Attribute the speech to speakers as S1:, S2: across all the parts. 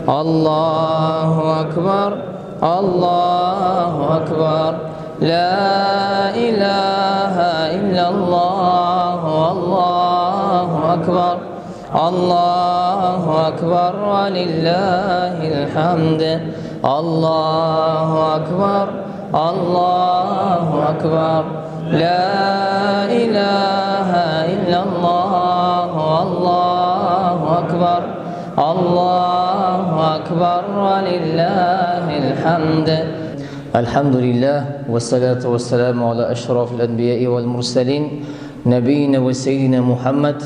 S1: الله أكبر الله أكبر لا إله إلا الله الله أكبر الله أكبر ولله الحمد الله أكبر الله أكبر لا إله إلا الله الله أكبر الله أكبر ولله الحمد. الحمد لله والصلاة والسلام على أشرف الأنبياء والمرسلين نبينا وسيدنا محمد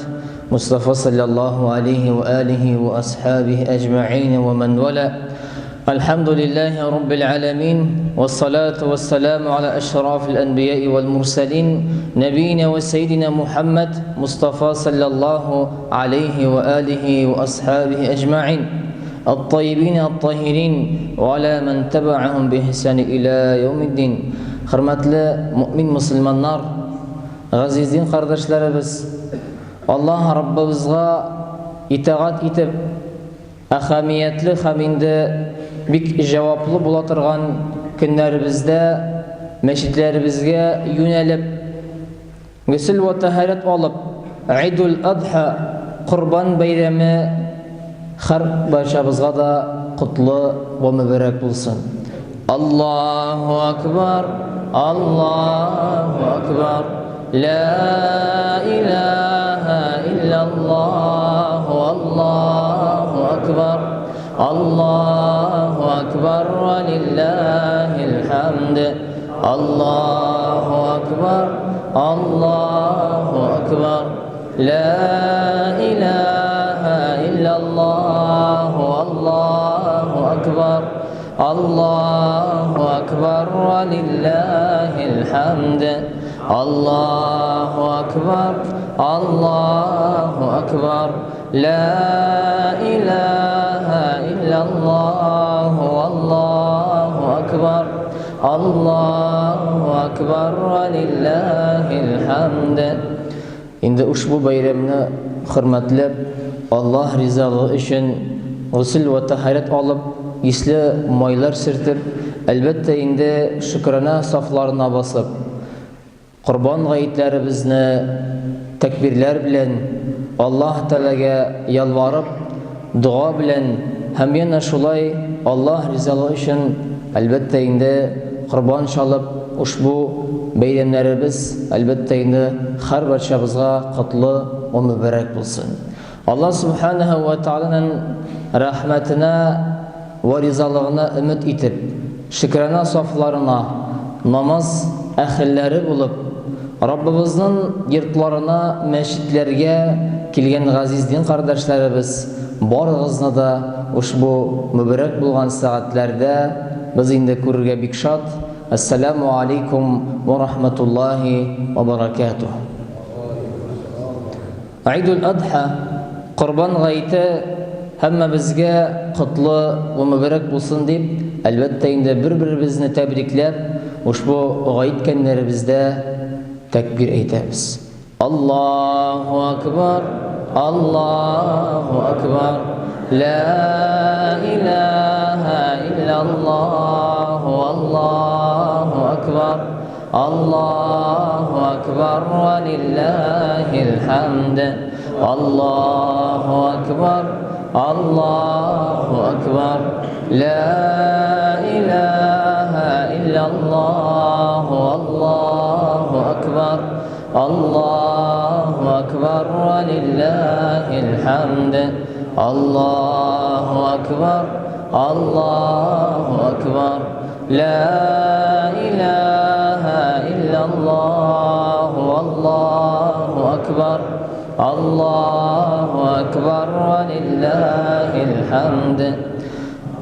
S1: مصطفى صلى الله عليه وآله وأصحابه أجمعين ومن والاه. الحمد لله رب العالمين والصلاة والسلام على أشرف الأنبياء والمرسلين نبينا وسيدنا محمد مصطفى صلى الله عليه وآله وأصحابه أجمعين الطيبين الطاهرين وعلى من تبعهم بإحسان إلى يوم الدين. Hürmetli mümin Müslümanlar, gazizin kardeşlerimiz, Allah Rabbimizga itaat etip, ahamiyetli haminde bik cevaplı bulatırgan günlerimizde meşitlerimizge yönelip, gusül ve taharet alıp, İdul Adha Kurban Bayramı her başımızga da kutlu ve mübarek bulsun. Allahu Ekber, Allahu Ekber, La ilahe illallah, Allahu Ekber, Allahu Ekber ve lillahil hamd. Allahu Ekber, Allahu Ekber, La ilahe illallah, Allahu Ekber, Allahu Ekber ve lillahil hamd. Allahu Ekber, Allahu Ekber, La ilahe illallah, Allahu Ekber, Allahu Ekber ve lillahil hamd. Endi ushbu bayramni hurmatlab, Allah rizolig'i uchun g'usl va tahorat olib, isli moylar sirtib, albatta endi shukrona saflarini bosib, Qurban g'ayitlarimizni takbirlar bilan Allah Taalaga yalvarib, duo bilan ham yana shulay Allah rizolig'i uchun albatta endi Qurban chalib, ushbu bayramlarimiz albatta endi har barchamizga qutlu va muborak bo'lsin. Allah subhanahu va taolaning rahmatini va rizolig'ini umid etib, shukrona saflarına namoz ahillari bo'lib, Rabbimizning yurtlarına, masjidlarga kelgan aziz din qardoshlarimiz borig'izni da ushbu muborak bo'lgan soatlarda biz endi ko'rishga bek shod. Assalomu alaykum va rahmatullohi va barakatuh. Idul Adha Qurban g'ayiti hammamizga qutlu va muborak bo'lsin deb, albatta endi bir-birimizni tabriklab, ushbu g'ayit kunlarimizda takbir aytamiz. Allahu Ekber, Allahu Ekber, La ilahe illallah, Allahu Ekber, Allahu Ekber ve lillahil hamd. Allahu Ekber, Allahu Ekber, La ilahe illallah, Allahu Ekber, Allahu Ekber ve lillahil hamd. Allahu Ekber, Allahu Ekber, La ilahe illallah, Allahu Ekber, Allahu Ekber ve lillahil hamd.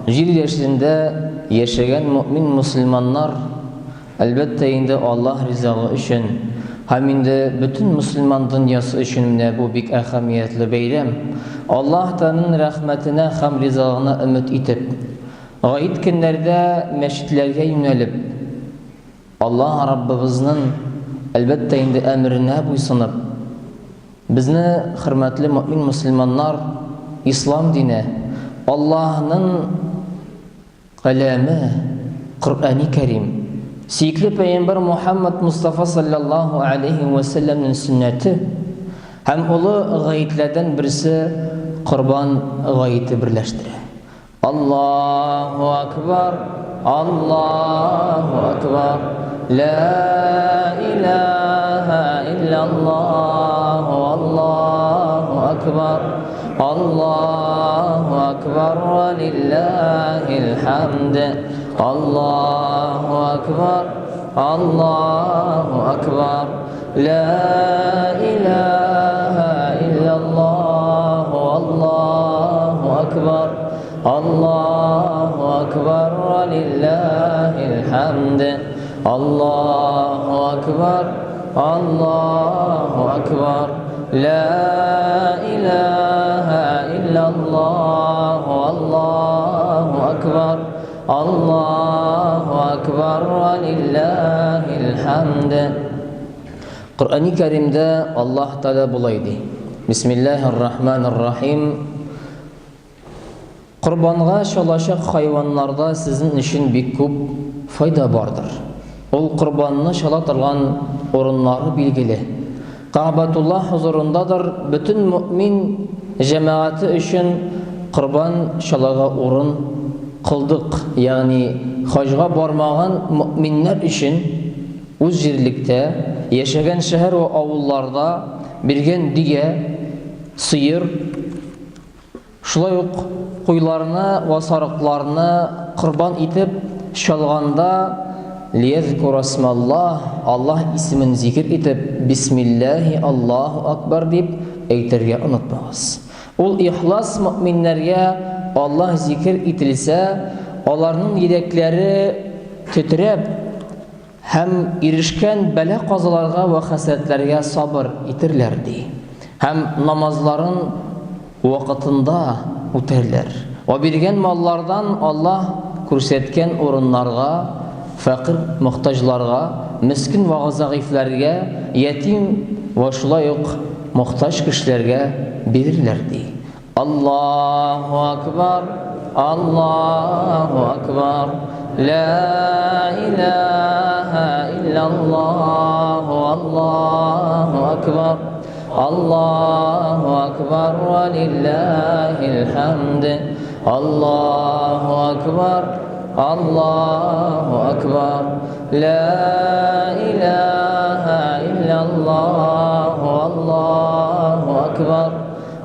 S1: Yer yerinde yaşayan mümin Müslümanlar elbette endi Allah rızası için, hem indi bütün Müslüman dünyası için bu bek ahamiyetli bayram. Allah Teala'nın rahmetine hem rızasına ümit etip, gayet günlerde meşitlerge yönelip, Allah Rabbimizin elbette indi emrine buysunup, bizni hürmetli mümin Müslümanlar İslam dine, Allah'ның каләме Qur'an-ы Кәрим, сөйкле пәйгамбер Мухаммад Мустафа саллаллаху алейхи ва салламның сүннәте һәм улы гаетләрдән берсе Qurban гаете берләштерә. Аллаһу акбар, Аллаһу акбар, ла илаха илляллаһ, Аллаһу акбар, Аллаһу акбар ва лиллахил хамд. Аллаһу акбар, Аллаһу акбар, ла илаха илляллаһ, Аллаһу акбар, Аллаһу акбар ва лиллахил хамд. Аллаһу акбар, Аллаһу акбар, ла илаха илляллаһ, Аллаһу акбар, Аллаһу акбар ва лиллахил хамд. Qur'an-ı Kerim'de Allah Teala bulaydı. Bismillahirrahmanirrahim. Qurbanğa şalaşaq hayvanlarda sizin için bir көп fayda vardır. Ol qurbanını şalatırgan orunları bilgili. Ka'batullah huzurundadır. Bütün mümin cemaati için qurban şalağa orun kıldık. Yani hacga barmağın müminler için uz jirlikte yaşayan şehir ve avullarda birgen diye sıyır, şulay uq kuylarını ve sarıklarını qurban itip şalganda liyezkur asmallah, Allah ismin zikir itip Bismillahi Allahu Akbar deyip eyterge unutmağız. Ol ihlas müminlerge Allah zikir itilse onların yedekleri titrep hem irişken bela qazalarga ve hasretlerge sabır itirlerdi. Hem namazların vakitinde uterler. Ve birgen mallardan Allah kursetken orunlarga, fakir muhtajlarga, miskin ve zayıflarga, yetim ve şulayık muhtaç kişilerge verirlerdi. Allahu akbar, Allahu akbar, la ilahe illallah, Allahu akbar, Allahu akbar ve lillahil hamd. Allahu akbar, Allahu akbar, la ilahe illallah, Allahu akbar,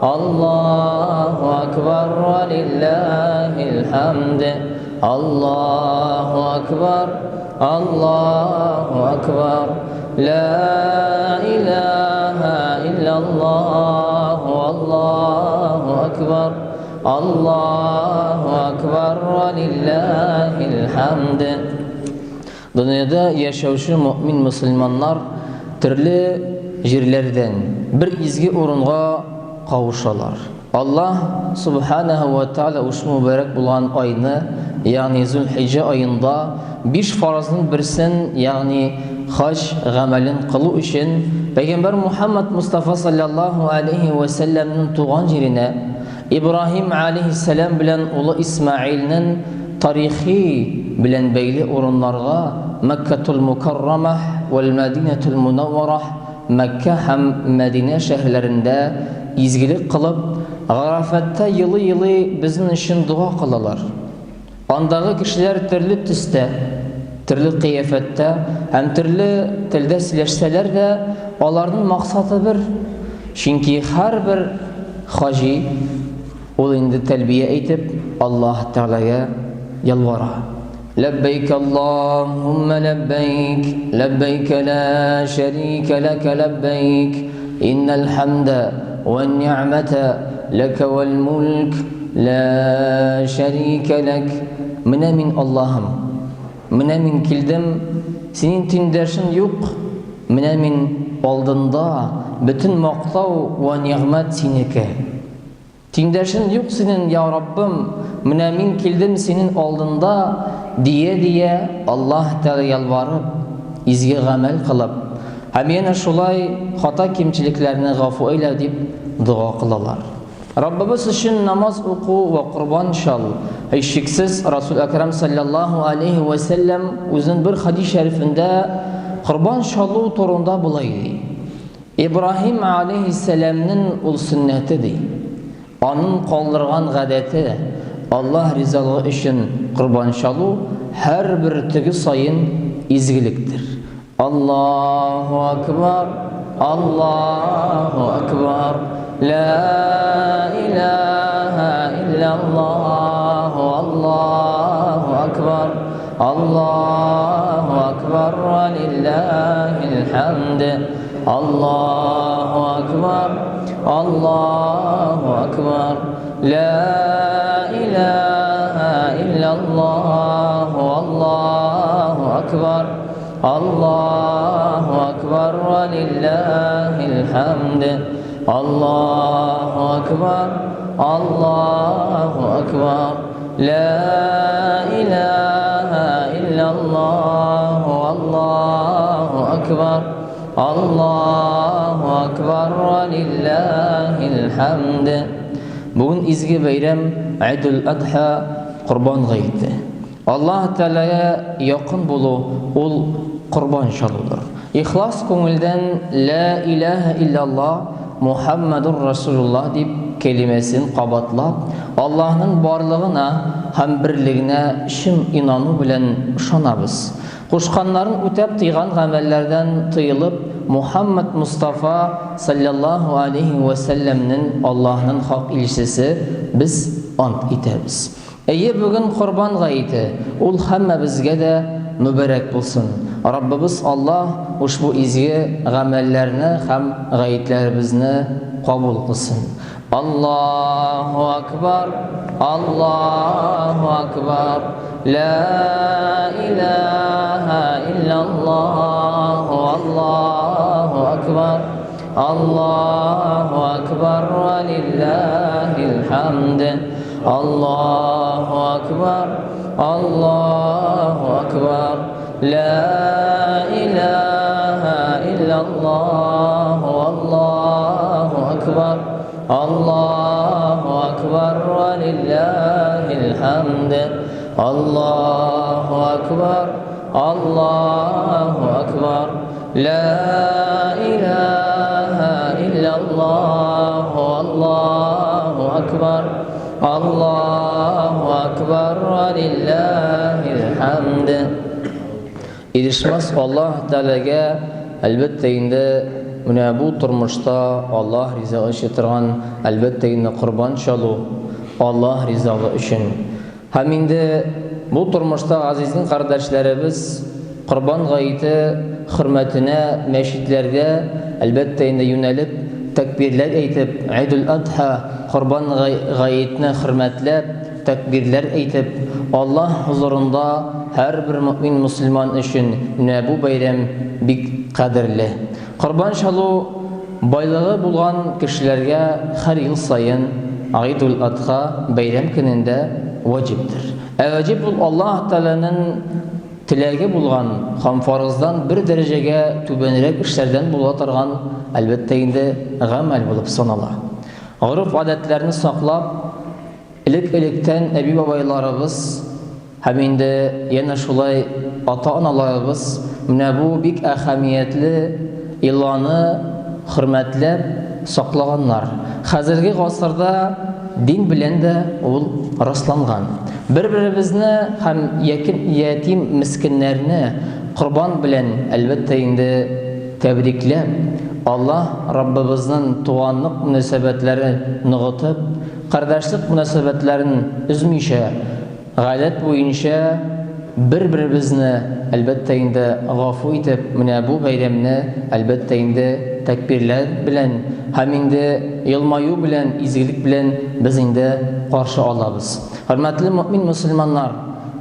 S1: Allahu akbar ve lillahil hamd. Allahu akbar, Allahu akbar, la ilahe illallah, Allahu akbar, Allahu akbar ve lillahil hamd. Dünyada yaşayışı mümin Müslümanlar türlü yerlerden bir izgi orunğa kavuşalar. Allah subhanahu ve taala uşu mübarek bulan ayını, yani Zülhicce ayında 5 farzın birsin, yani hac gamelin kılı için Peygamber Muhammed Mustafa sallallahu aleyhi ve sellem'nin tuğan yerine İbrahim aleyhisselam bilen oğlu İsmail'nin tarihi bilen beyli orunlarga Mekke'tul Mukarramah ve Medine'tul Munavvarah, Mekke hem Medine şehirlerinde izgilik kılıp Arafat'ta yılı bizim için dua kılalar. Andağı kişiler türlü tüste, türlü kıyafette hem türlü tilde sileşseler de onların maksadı bir. Çünkü her bir hacı ol indi telbiye etip Allah Teala'ya yalvara. Lebbeyk Allahümme lebbeyk, lebbeyk la şerike leke lebbeyk, innel hamde ve ni'mete leke vel mulk, la şerike lek. Min Allah'ım, min kildim, senin tünderşin yok, min aldında bütün maqtav ve ni'met sinike. Tünderşin yok senin ya Rabbim, min kildim senin aldında diye Allah Teala yalvarıp, izgi gamel kılıp, hem yine şulay hata kimçiliklerini gafu eyle deyip dua kılalar. Rabbimiz için namaz oku ve kurban şal. Şüphesiz Resul-i Ekrem sallallahu aleyhi ve sellem uzun bir hadis-i şerifinde kurban şalı turunda bulaydı. İbrahim aleyhisselam'ın ul sünnetidir. Onun kaldırgan gadeti Allah rizalığı için kurban şalı her bir tügü sayın izgiliktir. Allahu Ekber, Allahu Ekber, La ilahe illallah, Allahu Ekber, Allahu Ekber ve lillahil hamd. Allahu Ekber, Allahu Ekber, La ilahe illallah, Allahu Ekber, Allahu Ekber ve lillahil hamd. Allahu Ekber, Allahu Ekber, La ilahe illallah, Allahu Ekber, Allahu Ekber ve lillahil hamd. Bugün izgi bayram Eidul Adha kurban gayeti. Allah Teala'ya yakın bulu ol kurban şalıdır. İhlas көңілден La ilahe illallah Muhammedur Resulullah deyip kelimesini qabatlab Allah'ın varlığına hem birliğine şim inanı bilen ışanabız. Kuşkanların ötep tıygan gamellerden tıyılıp Muhammed Mustafa sallallahu aleyhi ve sellem'nin Allah'ın hak ilçesi biz ant itemiz. Bugün kurban gayeti ul hamme bizge de mübarek bulsun. Rabbimiz Allah ushbu izgi gamellerini hem gayetlerimizni kabul kılsın. Allahu Ekber, Allahu Ekber, La ilahe illallah, Allahu Ekber, Allahu Ekber ve lillahil hamd. Allahu Ekber, Allahu Ekber, La ilahe illallah, Allahu Ekber, Allahu Ekber ve lillahil hamd. Allahu Ekber, Allahu Ekber, La ilahe illallah, Allahu Ekber, Allahu Ekber ve lillahil hamd. İlişmez Allah Teala'ga elbette indi bu turmuşta Allah rızağı işitirgan elbette indi kurban şalu Allah rızağı için. Hem indi bu turmuşta azizin kardeşlerimiz kurban gayeti hürmetine meşitlerge elbette indi yönelip tekbirler eytip Eidul Adha kurban gayetine hürmetlep tekbirler eytip Allah huzurunda her bir mümin Müslüman için bu bayram bik kadirli. Kurban şalu baylığı bulgan kişilerge her yıl sayın Eidul Adha bayram gününde vaciptir. Vacip bul Allah Teala'nın tilagi bulgan ham farzdan bir derecege tübenirek işlerden bulatırgan elbette indi gamel bulup sanala. Urf adetlerini saklap ilikten ebi babaylarımız hem indi yana şulay ata-analarımız bu bik ahamiyetli ilanı hürmetlep saklaganlar. Hazırki asırda din bilen de ol rastlangan. Bir-birimizni hem yetim miskinlerini kurban bilen elbette indi tebriklep Allah Rabbimizin tuğanlık münasebetleri nığıtıp kardeşlik münasebetlerini üzmüşe gayret boyunca bir-birimizni elbette indi gafu etip bu bayramni elbette indi tekbirler bilen hem indi yılmayu bilen izgilik bilen biz indi karşı alabız. Hürmetli mümin Müslümanlar,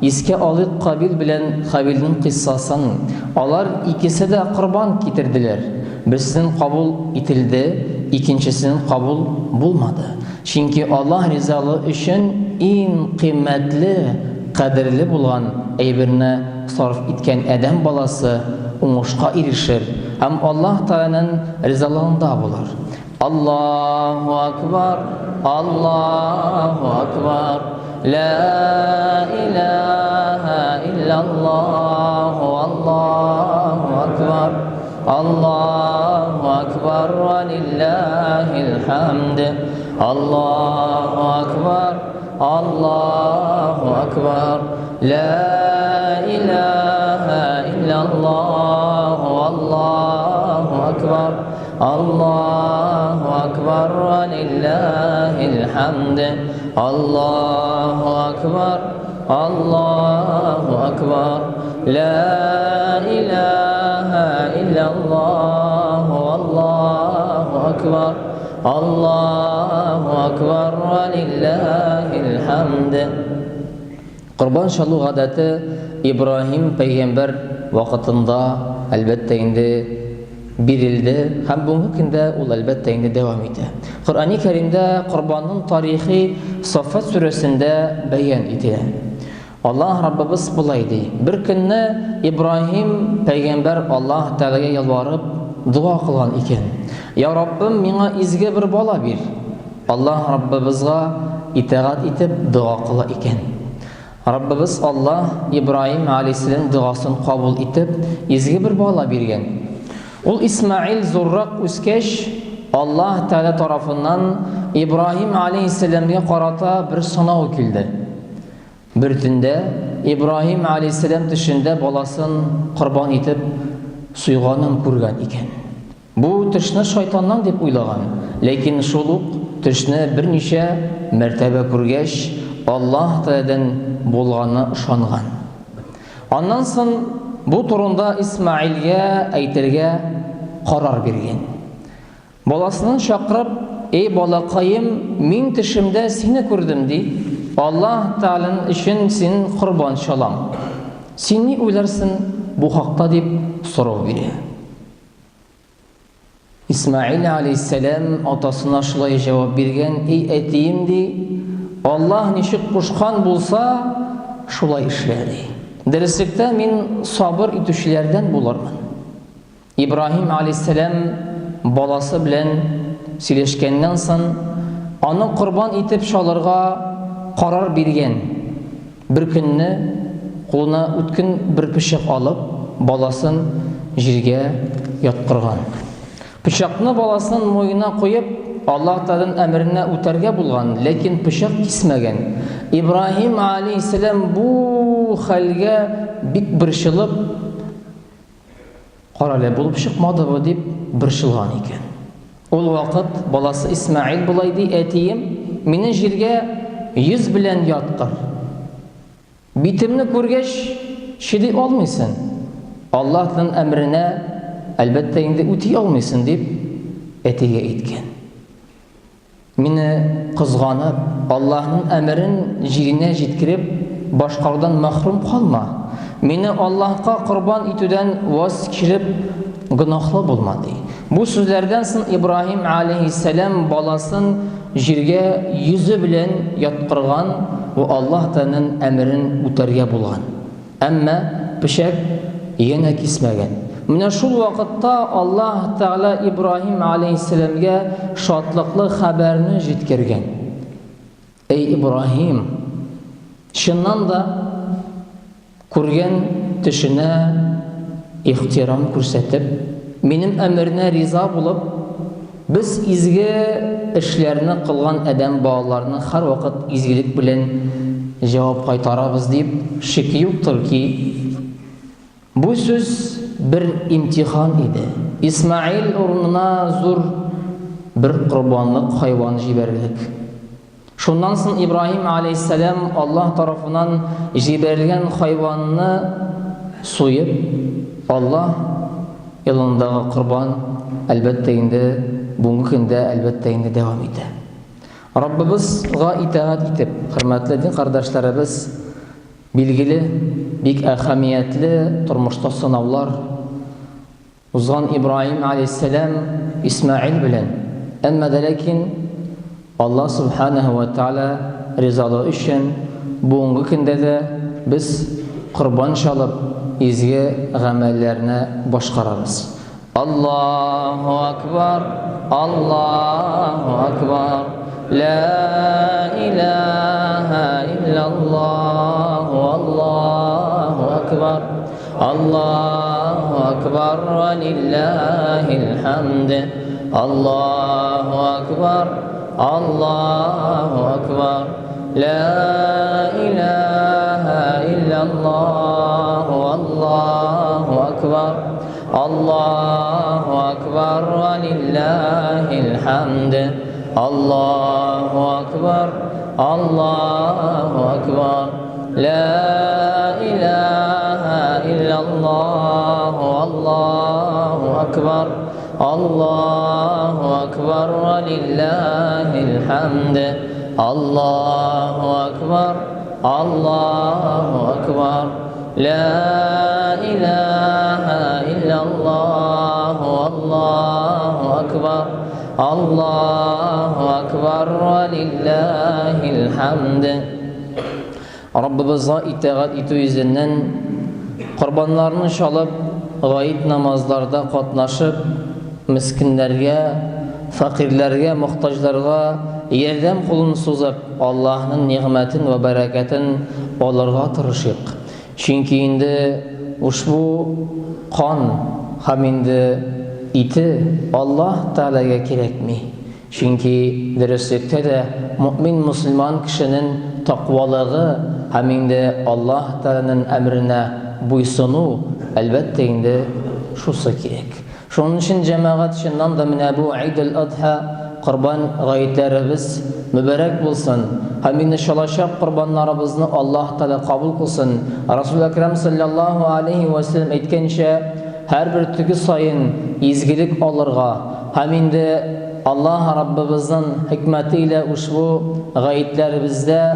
S1: iske alıp Kabil bilen Habil'in kıssasın. Onlar ikisi de kurban getirdiler. Birisinin kabul itildi, ikincisinin kabul bulmadı. Çünkü Allah rızalığı için en kıymetli, kadirli bulan eybirine sarf etken eden balası umuşka erişir. Hem Allah Teala'nın rızalığında bulur. Allahu akbar, Allahu akbar, la ilaha illallah, Allahu akbar, Allahu akbar, walillahil hamd. Allahu akbar, Allahu akbar, la ilaha illallah, Allahu akbar, Allahu akbar, walillahil hamd. Allahu akbar, Allahu akbar, la ilaha illallah, Allahu akbar, Allahu akbar, walillahil hamd. Qurban şallu gadati İbrahim peygamber vaqtında elbette indi birildi. Hem bugünkü günde ol elbette indi devam etti. Kur'an-ı Kerim'de Kurban'ın tarihi Saffat suresinde beyan edilir. Allah Rabbimiz bulaydı. Bir günde İbrahim peygamber Allah Teala'ya yalvarıp dua kılan iken. Ya Rabbim mina izge bir bala bir. Allah Rabbimizga itaat etip dua kıla iken. Rabbimiz Allah İbrahim Aleyhisselam duasını kabul etip izge bir bala bergen. Ol İsmail zorrak üskeş Allah Teala tarafından İbrahim Aleyhisselam'a karata bir sınav kildi. Bir tünde İbrahim Aleyhisselam dışında balasını kurban etip suyganın kurgan iken. Bu tışını şeytandan dep uylagan. Lekin şoluk tışını bir neçe mertebe kurgeş Allah Teala'dan bolğanı ışangan. Ondan soň bu turunda İsmail'ge aytırga karar bergen. Balasını çakırıp, ey balakayım, min tışımda seni gördüm di. Allah Teala'nın için senin kurban çalam. Sen ne uylarsın bu hakta dep sorav beri. İsmail Aleyhisselam atasına şulay cevap bergen, ey etiyim di. Allah neşik kuşkan bulsa şulay işlerdi. Derslikte min sabır itüşlerden bularman. İbrahim Aleyhisselam balası bilen sileşkenden son onu kurban etip çalırga karar bergen. Bir günni koluna ütkün bir pişak alıp balasın jirge yatkırgan. Pişakны balasının moyuna koyup Allah Teala'nın emrine üterge bulgan, lekin pişak kesmegen. İbrahim Aleyhisselam bu halge bik birşılıp qarale bulup çıkmadı bu dep birşılgan eken. Ol vaqt balası İsmail bulaydı, etiyim meni jirge yüz bilen yatkır. Bitimni körgeç şidi olmaysın. Allah'ın emrine elbette indi üti olmaysın dep etiye etken. Meni kızganıp Allah'ın emrin jirine jitkirip başkardan mahrum kalma. Meni Allah'a kurban etüden vaz kirip günahlı bulmadı. Bu sözlerden soň İbrahim Aleyhisselam balasın jirge yüzü bilen yatkırgan ve Allah Teala'nın emrin üterge bulgan. Amma pişak yine kesmegen. Mine şul vaqtda Allah Teala İbrahim Aleyhisselam'a şatlıklı haberini jitkirgen. Ey İbrahim, şundan da kurgen tişine ihtiram көрсетip, benim emrine riza bulup, biz izge işlerini kılgan adam bağlarını her vakit izgilik bilen cevap kaytarabız deyip şeki yoktur ki bu söz bir imtihan idi. İsmail ornuna zor bir kurbanlık hayvan jiberdik. Şundan soň İbrahim Aleyhisselam Allah tarafından jiberilgen hayvanını soyup Allah yolundağı kurban elbette indi bugünkü günde elbette indi devam etti. Rabbimizga itaat etip, hürmetli din kardeşlerimiz, bilgili, bik ahamiyetli turmuşta sınavlar uzgan İbrahim Aleyhisselam İsmail bilen. Ama da lakin Allah Subhanahu ve Teala rizalığı için bugünkü günde de biz kurban çalıp izge gamellerine başkararız. الله أكبر الله أكبر لا إله إلا الله والله أكبر الله أكبر ولله الحمد الله أكبر الله أكبر لا إله إلا الله والله أكبر الله أكبر ولله الحمد الله أكبر الله أكبر لا إله إلا الله والله أكبر الله أكبر ولله الحمد الله أكبر الله أكبر لا إله إلا الله والله أكبر الله أكبر ولله الحمد. Rabbimizga itaat etүү yüzünden qurbanlarını çalıp, gayet namazlarda qatnaşıp, miskinlerge, fakirlerge, muhtaçlarga yerdem kulunu suzup, Allah'ın nimetin ve bereketin olurga tırışık. Çünkü indi ushbu qon ham indi iti Allah Teala'ga kerakmi? Çünkü dürüstlükte de mümin Müslüman kişinin takvalığı ham indi Allah Teala'nın emrine buysunu elbette indi şusa kerek. Şunun için cemaat şundan da mine bu Eid-el Adha Qurban gayetlerimiz mübarek bulsun. Hem indi şalaşak qurbanlarımızını Allah Teala kabul kılsın. Resul-i Ekrem sallallahu aleyhi ve sellem aytgancha her bir tügü sayın izgilik olurga hem indi Allah Rabbimizin hikmetiyle ushbu gayetlerimizde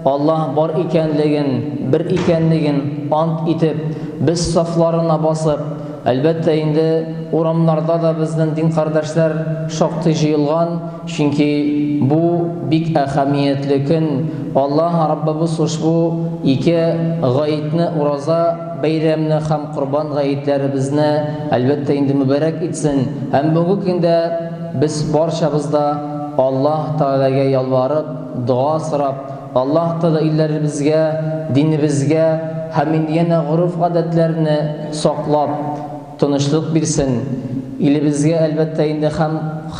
S1: Allah var ikenligin, bir ikenligin ant etip biz saflarına basıp elbette indi uramlarda da bizden din kardeşler şoqti jıyılgan. Çünkü bu bik ahamiyetlikin Allah Rabbimiz ushbu iki gayetni uraza bayramni ham qurban gayetlerimizni elbette indi mübarek etsin. Hem bugün günde biz barchamizda Allah Teala'ga yalvarıp dua sırap Allah Teala illerimizge, dinimizge hem indi yana urf adetlerini saqlab tunuşluk bilsin. İlimizge elbette indi hem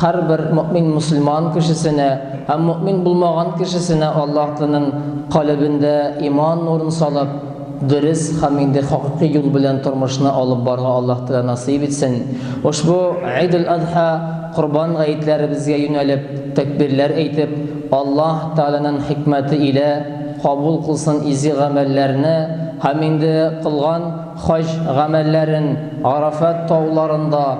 S1: her bir mümin Müslüman kişisine hem mümin bulmagan kişisine Allah Teala'nın kalbinde iman nurunu salıp dürüst hem indi hakiki yol bilen turmuşuna alıp barga Allah Teala nasip etsin. Ushbu Eid-el Adha qurban gayetlerimizge yönelip tekbirler eytip Allah Teala'nın hikmeti ile kabul kılsın izi amellerini hem indi kılgan hac amellerin Arafat tağlarında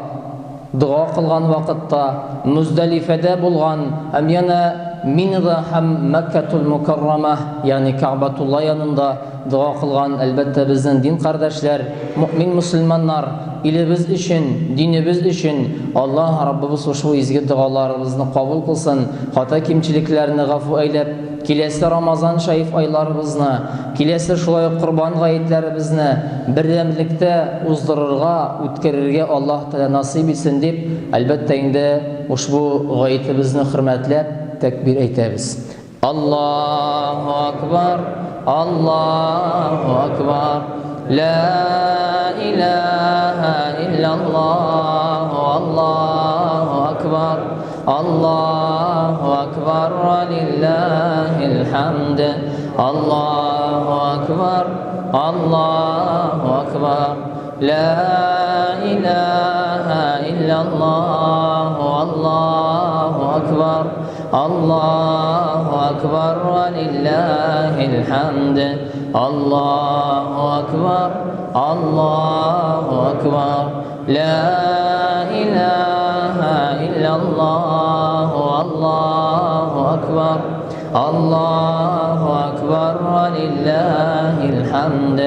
S1: dua kılgan vakitta Müzdelife'de bulgan hem yana Mina'da hem Mekke'tul Mukarrama yani Ka'batullah yanında dua kılgan elbette bizden din kardeşler, mümin Müslümanlar ilimiz için, dinimiz için Allah Rabbimiz ushbu izgi dualarımızı kabul kılsın. Hata kimçiliklerini gafu eylep kilesi Ramazan şerif aylarımızını, kilesi şulay qurban gayetlerimizni birdemlikte uzdururga, ütkerirge Allah Teala nasip etsin deb elbette indi ushbu gayetimizni hürmetlep tekbir eytemiz. Allahu Akbar, Allahu Akbar, la ilahe illallah, Allahu Akbar, Allahu Akbar ve lillahil hamd, Allahu Akbar, Allahu Akbar, la ilahe illallah, Allahu Akbar, Allahu Akbar ve lillahil hamd, Allahu Akbar, Allahu Akbar, la ilahe illallah, Allahu Akbar, Allahu Akbar ve lillahil hamd.